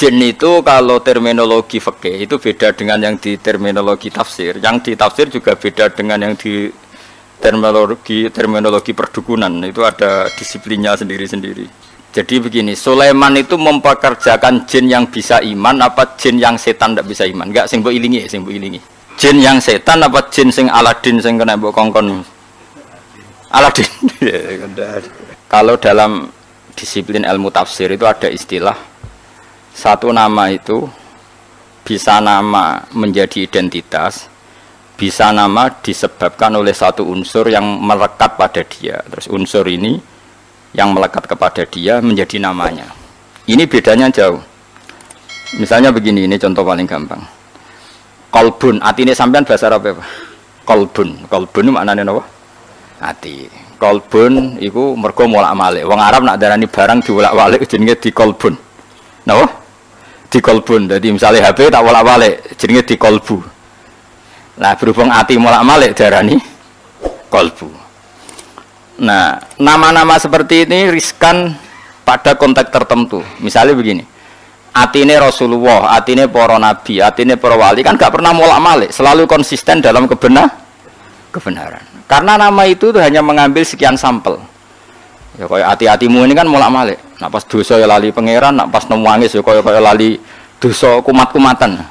Jin itu kalau terminologi fikih itu beda dengan yang di terminologi tafsir. Yang di tafsir juga beda dengan yang di terminologi perdukunan. Itu ada disiplinnya sendiri-sendiri. Jadi begini, Sulaiman itu mempekerjakan jin yang bisa iman apa jin yang setan tidak bisa iman? Enggak, sing mbok ilingi, sing mbok ilingi. Jin yang setan apa jin sing Aladin sing kena mbok kongkon? Aladin. Kalau dalam disiplin ilmu tafsir itu ada istilah satu nama itu bisa nama menjadi identitas, bisa nama disebabkan oleh satu unsur yang melekat pada dia. Terus unsur ini yang melekat kepada dia menjadi namanya. Ini bedanya jauh. Misalnya begini, ini contoh paling gampang. Kolbun, hati ini sampean bahasa Arab apa? Kolbun, kolbun maknanya apa? Hati. Kolbun itu mergo molak-malik. Wong Arab nak darani barang diwolak-walik jenenge di kolbun. Napa? Di kolbun. Jadi misalnya HP tak wolak-walik jenenge di kolbu. Nah, berhubung hati molak-malik darani kolbu. Nah, nama-nama seperti ini riskan pada konteks tertentu. Misalnya begini, atine Rasulullah, atine para nabi, atine para wali kan gak pernah molak-malik, selalu konsisten dalam kebenaran. Karena nama itu hanya mengambil sekian sampel. Ya kayak hati-hatimu ini kan molak-malik. Nak pas dosa ya lali pangeran, nak pas nangis ya kayak lali dosa kumat-kumatan.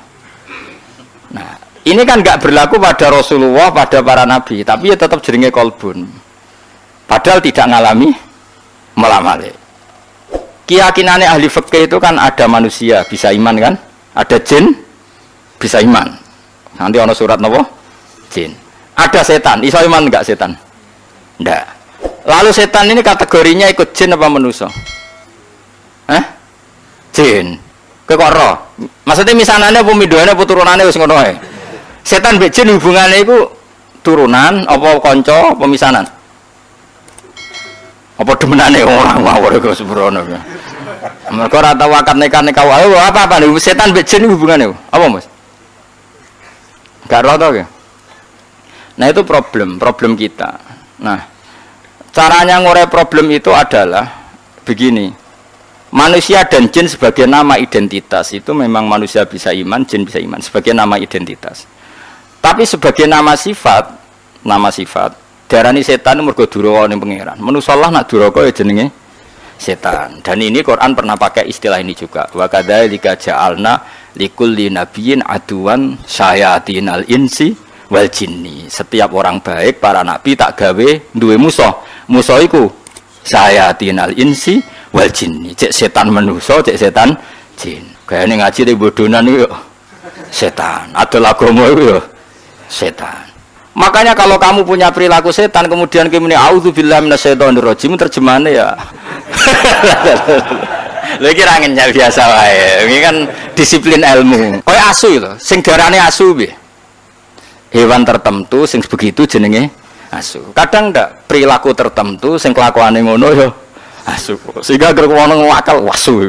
Nah, ini kan gak berlaku pada Rasulullah, pada para nabi, tapi ya tetap jenenge kolbun. Padahal tidak ngalami molak-malik. Keyakinannya ahli fikih itu kan ada manusia bisa iman kan, ada jin bisa iman. Nanti ono surat nopo jin. Ada setan, iso iman enggak setan? Enggak. Lalu setan ini kategorinya ikut jin apa manusia? Jin. Kekoro. Maksudnya misanane apa midhoane apa turunane wis ngono ae. Setan mbek jin hubungane iku turunan apa kanca apa misanan? Apa demenane orang mawon kok sembrono. Mergo ora tau akad nikah wae apa nih setan mbek jin hubungane apa Mas? Gak ora to. Nah itu problem kita. Nah, caranya ngurai problem itu adalah begini. Manusia dan jin sebagai nama identitas itu memang manusia bisa iman, jin bisa iman sebagai nama identitas. Tapi sebagai nama sifat darani setan mergo duraka ning pangeran. Manusa lah nak duraka ya jenenge setan. Dan ini Quran pernah pakai istilah ini juga. Wa kadzalika ja'alna likulli nabiyyin aduwan syayatinal insi wal jinni. Setiap orang baik para nabi tak gawe duwe musuh. Musuh iku syayatinal insi wal jinni. Cek setan manusa, cek setan jin. Gayane ngaji te bodonan iku setan. Adol agama iku ya setan. Makanya kalau kamu punya perilaku setan kemudian kemene auzubillahi minasyaitonirrajim terjemahane ya. Lha iki ra ngenyal biasa wae. Iki kan disiplin ilmu. Kayak asu lho, sing darane asu piye? Hewan tertentu sing begitu jenenge asu. Kadang ndak perilaku tertentu sing kelakuane ngono ya asu. Sehingga gerek wong ngakal wasu.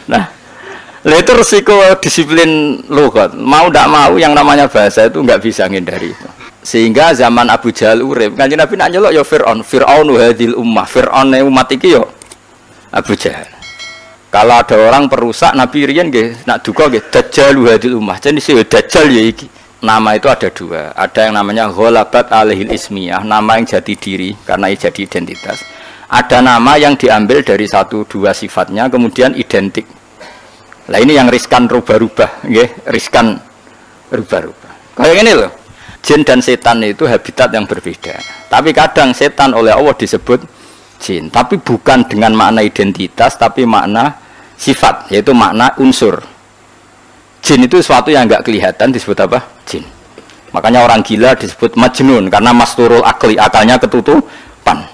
Nah, itu risiko disiplin lughat. Mau tidak mau yang namanya bahasa itu nggak bisa menghindari itu. Sehingga zaman Abu Jahal urip, Kanjeng Nabi nak nyeluk ya Fir'aun hadil ummah. Fir'aun umat iki ya Abu Jahal. Kalau ada orang perusak Nabi riyen nggih nak duka nggih Dajjal hadil ummah. Jadi si Dajjal ya iki. Nama itu ada dua. Ada yang namanya ghalabat alaihil ismiyah, nama yang jadi diri karena jadi identitas. Ada nama yang diambil dari satu dua sifatnya kemudian identik. Lah ini yang riskan rubah-rubah, nggih, riskan rubah-rubah. Kayak gini loh, jin dan setan itu habitat yang berbeda. Tapi kadang setan oleh Allah disebut jin, tapi bukan dengan makna identitas, tapi makna sifat, yaitu makna unsur. Jin itu sesuatu yang enggak kelihatan disebut apa? Jin. Makanya orang gila disebut majnun karena masturul akli, akalnya ketutupan.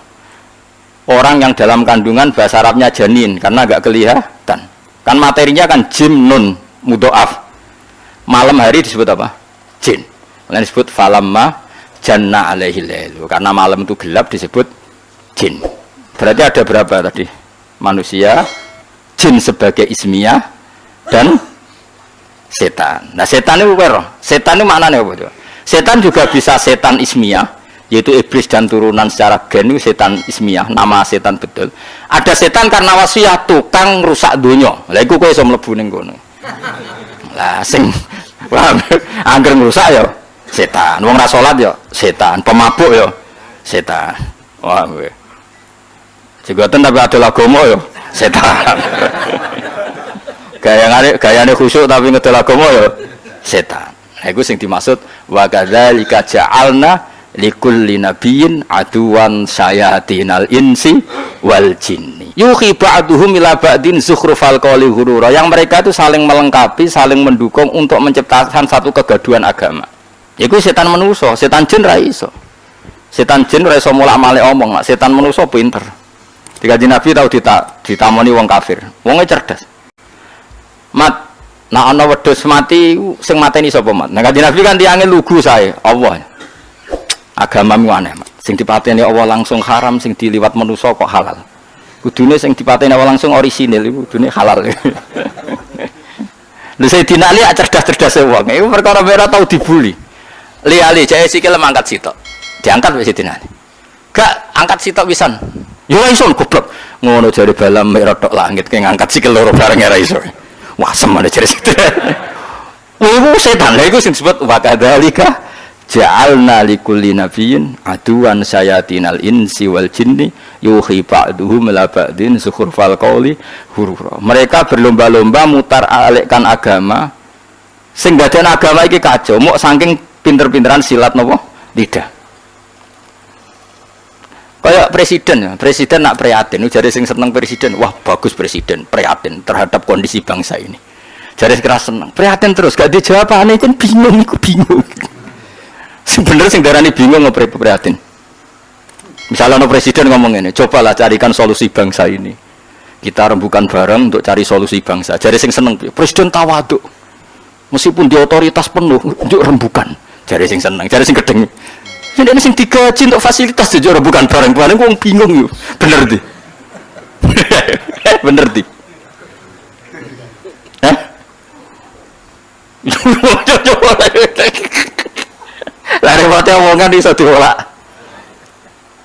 Orang yang dalam kandungan bahasa Arabnya janin karena enggak kelihatan. Kan materinya kan jim nun mudhoaf. Malam hari disebut apa? Jin. Lain disebut falamma janna alaihil lailu. Karena malam itu gelap disebut jin. Berarti ada berapa tadi? Manusia, jin sebagai ismiyah dan setan. Nah, setan itu apa? Setan itu maknanya apa? Setan juga bisa setan ismiyah, yaitu iblis dan turunan secara gen itu setan ismiyah, nama setan betul. Ada setan karena wasiat tukang rusak dunia. Lah iku kowe iso mlebu ning kono. Lah sing angger rusak ya setan, wong ra salat ya setan, pemabuk ya setan. Wah kowe. Jegoten tapi ada agama ya setan. Gayane khusyuk tapi ngedol agama ya setan. Nah, iku sing dimaksud wa kadzalika ja'alna likulli nabiyyin aduwan syayatinal insi wal jinni. Yuhi ba'duhum ila ba'din zukhrufal qawli ghurura. Yang mereka itu saling melengkapi, saling mendukung untuk menciptakan satu kegaduhan agama. Iku setan manusa, setan jin ra iso. Setan jin ora iso mulak-malik omong, setan manusa pinter. Dikaji Nabi tau ditamoni wong kafir. Wonge cerdas. Mat, nah ana wedhus mati sing mateni sapa mat? Nah kanjeng Nabi kan tiange lugu sae, Allah. Agamamu aneh, mat. Sing dipateni Allah langsung haram, sing diliwat manusa kok halal. Kudune sing dipateni Allah langsung orisinil iku kudune halal. Lha Sayyidina Ali cerdas-cerdas wong. Iku perkara ora tau dibuli. Li Ali jae sikil mangkat sitok. Diangkat wis Sayyidina Ali. Gak angkat sitok pisan. Yo ora iso goblok. Ngono jare balam merotok langit ke ngangkat sikil loro bareng ora iso. Wah, semane jare situ. Iku setan, lha iku sing disebut wa kadzalika ja'alna likulli nabiyyin aduwan syayatinal insi wal jinni yuhi ba'duhum ila ba'din zukhrufal qawli ghurura. Mereka berlomba-lomba mutar alikkan agama. Sing dadekne agama iki kacau, mok saking pinter-pinteran silat napa? Lidah. Kayak presiden nak prihatin, jadi sing seneng presiden, wah bagus presiden, prihatin terhadap kondisi bangsa ini. Jadi keras seneng, prihatin terus, gak dijawabane kan bingung, iku bingung. Sebenarnya sing darani bingung prihatin. Misalnya no presiden ngomong ini, cobalah carikan solusi bangsa ini. Kita rembukan bareng untuk cari solusi bangsa. Jadi sing seneng, presiden tawaduk, meskipun di otoritas penuh, untuk rembukan. Jadi sing seneng, jadi sing gedeng. Ini sing digaji untuk fasilitas jujur bukan barang-barang wong bingung yo. Bener di. Bener di. Hah? Lah repotnya omongan iso diolak.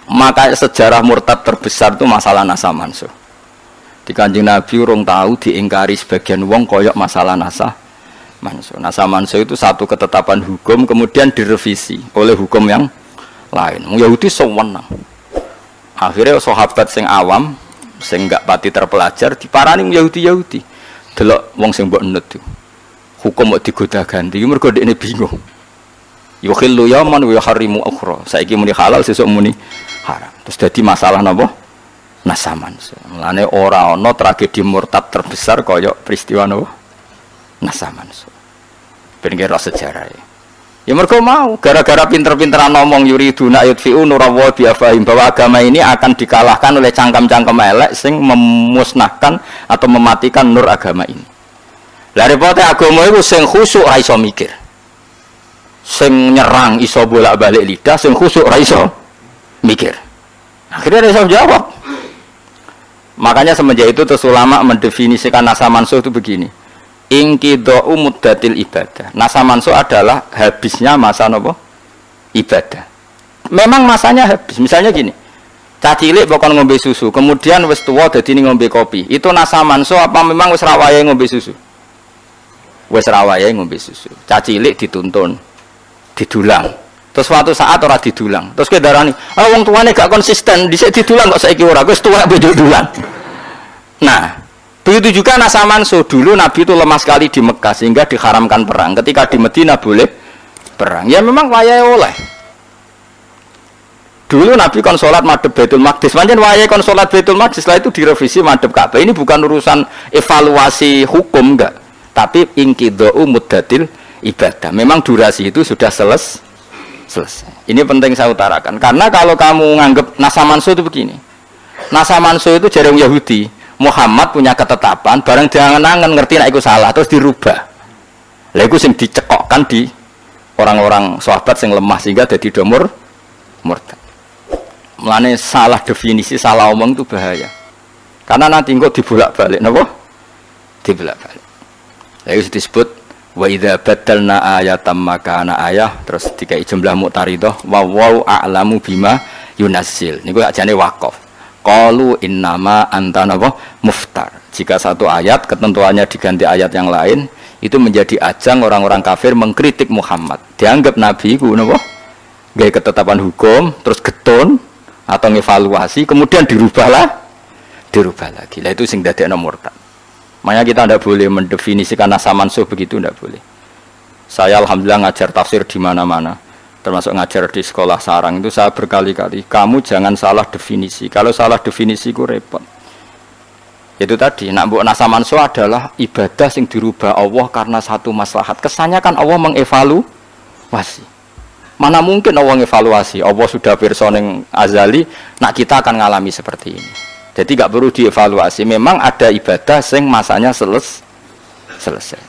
Maka sejarah murtad terbesar itu masalah nasa mansuh. Di Kanjeng Nabi urung tahu diingkari sebagian wong koyok masalah nasa mansuh. Nasa mansuh itu satu ketetapan hukum kemudian direvisi oleh hukum yang lain. Yahudi sewenang. Akhirnya sahabat sing awam, sing enggak pati terpelajar diparani Yahudi. Delok wong sing mbok nut. Hukum kok digoda ganti, mergo dekne bingung. Yukhillu yaman wa yuharrimu ukhra. Saiki muni halal, sesuk muni haram. Terus dadi masalah napa? Nasaman. Mulane ora ana tragedi murtad terbesar kaya peristiwa napa? Nasaman. Ben kira sejarah. Ya mereka mau, gara-gara pinter-pinteran ngomong yuriduna yudfi'u nurallahi biafahim, bahwa agama ini akan dikalahkan oleh cangkem-cangkem elek sing memusnahkan atau mematikan nur agama ini. Lah repote agama itu sing khusyuk ra iso mikir. Sing nyerang iso bolak-balik lidah, sing khusyuk ra iso mikir. Akhirnya dia iso jawab. Makanya semenjak itu terus ulama mendefinisikan nasa mansuh itu begini. Inqidha'u muddatil ibadah. Nasa mansuh adalah habisnya masa nopo? Ibadah. Memang masanya habis. Misalnya gini. Cah cilik bakal ngombe susu, kemudian wis tuwa dadi ngombe kopi. Itu nasa mansuh apa memang wis ra wayahe ngombe susu? Wis ra wayahe ngombe susu. Cah cilik dituntun, didulang. Terus suatu saat ora didulang. Terus kowe darani, "Ah wong tuane gak konsisten, dhisik didulang kok saiki ora, wis tuwa bejo dulang." Nah, begitu juga nasa mansuh. Dulu Nabi itu lemah sekali di Mekah sehingga diharamkan perang. Ketika di Madinah boleh perang. Ya memang wayahe oleh. Dulu Nabi kon salat madhep Baitul Maqdis. Pancen wayahe kon salat Baitul Maqdis, setelah itu direvisi madhep Ka'bah. Ini bukan urusan evaluasi hukum enggak, tapi inqidha'u muddatil ibadah. Memang durasi itu sudah selesai. Ini penting saya utarakan. Karena kalau kamu nganggap nasa mansuh itu begini. Nasa mansuh itu jarang Yahudi. Muhammad punya ketetapan, barang jangan-jangan ngerti nek iku salah terus dirubah. Lha iku sing dicekokkan di orang-orang sahabat sing lemah sehingga dadi domur murtad. Mulane salah definisi, salah omong itu bahaya. Karena nanti engko dibolak-balik napa? Dibolak-balik. Lha iku disebut Wa idza badalna ayatam makana ayah terus dikai jumlah muqtaridah wa wau a'lamu bima yunazzil. Niku ajane waqaf. Qalu innama anta napa muftar. Jika satu ayat ketentuannya diganti ayat yang lain, itu menjadi ajang orang-orang kafir mengkritik Muhammad. Dianggap nabi iku napa? Gawe ketetapan hukum terus getun atau ngevaluasi kemudian dirubah lagi. Lah itu sing dadekno murtad. Makanya kita tidak boleh mendefinisikan nasa mansuh begitu, tidak boleh. Saya alhamdulillah ngajar tafsir di mana-mana, termasuk ngajar di sekolah sarang itu saya berkali-kali, kamu jangan salah definisi. Kalau salah definisi itu repot. Itu tadi, nak mbok nasa mansuh adalah ibadah yang dirubah Allah karena satu maslahat. Kesannya kan Allah mengevaluasi. Mana mungkin Allah mengevaluasi? Allah sudah pirsa ning azali, nak kita akan ngalami seperti ini. Jadi gak perlu dievaluasi. Memang ada ibadah sing masanya selesai.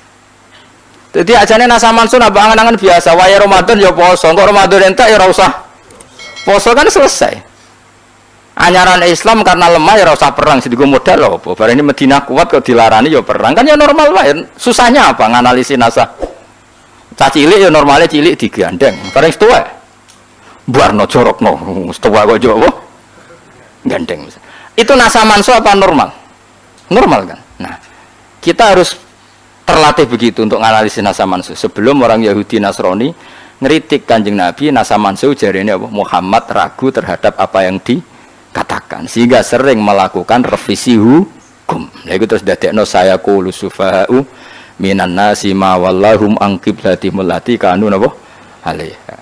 Jadi ajane nasa mansuh nambah angan-angan biasa. Waya Ramadan ya poso, kok Ramadan entek ya ora usah poso kan selesai. Anyaran Islam karena lemah ya ora usah perang, sedigo modal lho apa. Bareng ini Madinah kuat kok dilarani ya perang. Kan ya normal wae. Susahnya apa nganalisis nasa. Cah cilik ya normalnya cilik digandeng. Bareng setuwa. Buarno jorokno, setuwa kok yo gandeng. Itu nasa mansuh apa normal? Normal kan? Nah, kita harus terlatih begitu untuk menganalisis nasa mansuh. Sebelum orang Yahudi Nasrani ngeritik Kanjeng Nabi, nasa mansuh jarene apa? Muhammad ragu terhadap apa yang dikatakan, sehingga sering melakukan revisi hukum. Lha iku terus dadekno saya qulu sufaha'u minan nasi ma wallahum an qiblatimul lati kanu napa alaiha.